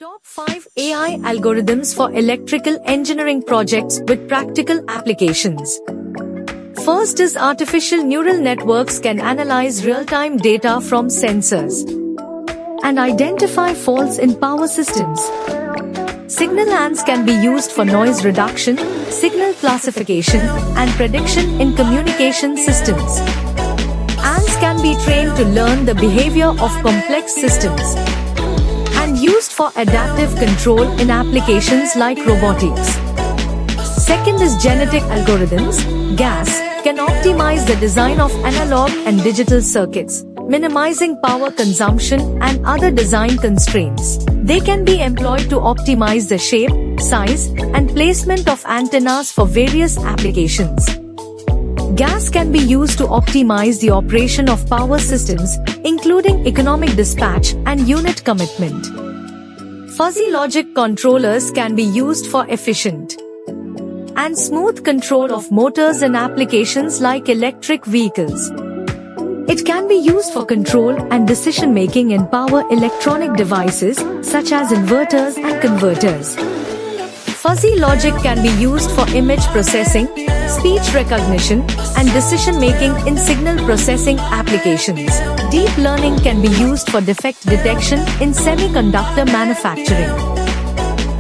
Top 5 AI algorithms for electrical engineering projects with practical applications. First is artificial neural networks can analyze real-time data from sensors and identify faults in power systems. Signal ants can be used for noise reduction, signal classification, and prediction in communication systems. Ants can be trained to learn the behavior of complex systems and used for adaptive control in applications like robotics. Second is genetic algorithms. GAS can optimize the design of analog and digital circuits, minimizing power consumption and other design constraints. They can be employed to optimize the shape, size, and placement of antennas for various applications. GAS can be used to optimize the operation of power systems, including economic dispatch and unit commitment. Fuzzy logic controllers can be used for efficient and smooth control of motors in applications like electric vehicles. It can be used for control and decision-making in power electronic devices such as inverters and converters. Fuzzy logic can be used for image processing, speech recognition, and decision-making in signal processing applications. Deep learning can be used for defect detection in semiconductor manufacturing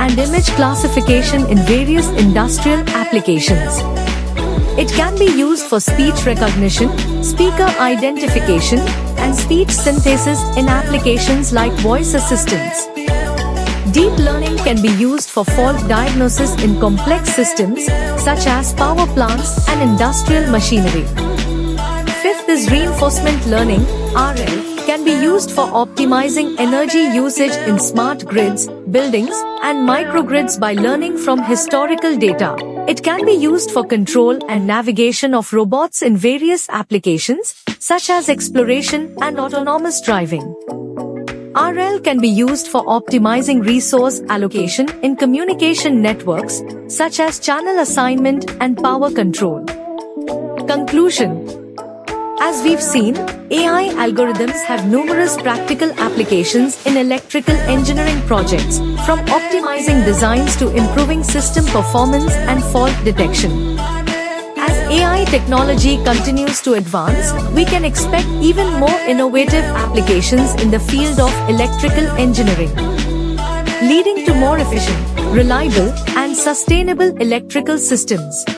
and image classification in various industrial applications. It can be used for speech recognition, speaker identification, and speech synthesis in applications like voice assistants. Deep learning can be used for fault diagnosis in complex systems such as power plants and industrial machinery. Fifth is reinforcement learning. RL can be used for optimizing energy usage in smart grids, buildings, and microgrids by learning from historical data. It can be used for control and navigation of robots in various applications, such as exploration and autonomous driving. RL can be used for optimizing resource allocation in communication networks, such as channel assignment and power control. Conclusion: as we've seen, AI algorithms have numerous practical applications in electrical engineering projects, from optimizing designs to improving system performance and fault detection. As AI technology continues to advance, we can expect even more innovative applications in the field of electrical engineering, leading to more efficient, reliable, and sustainable electrical systems.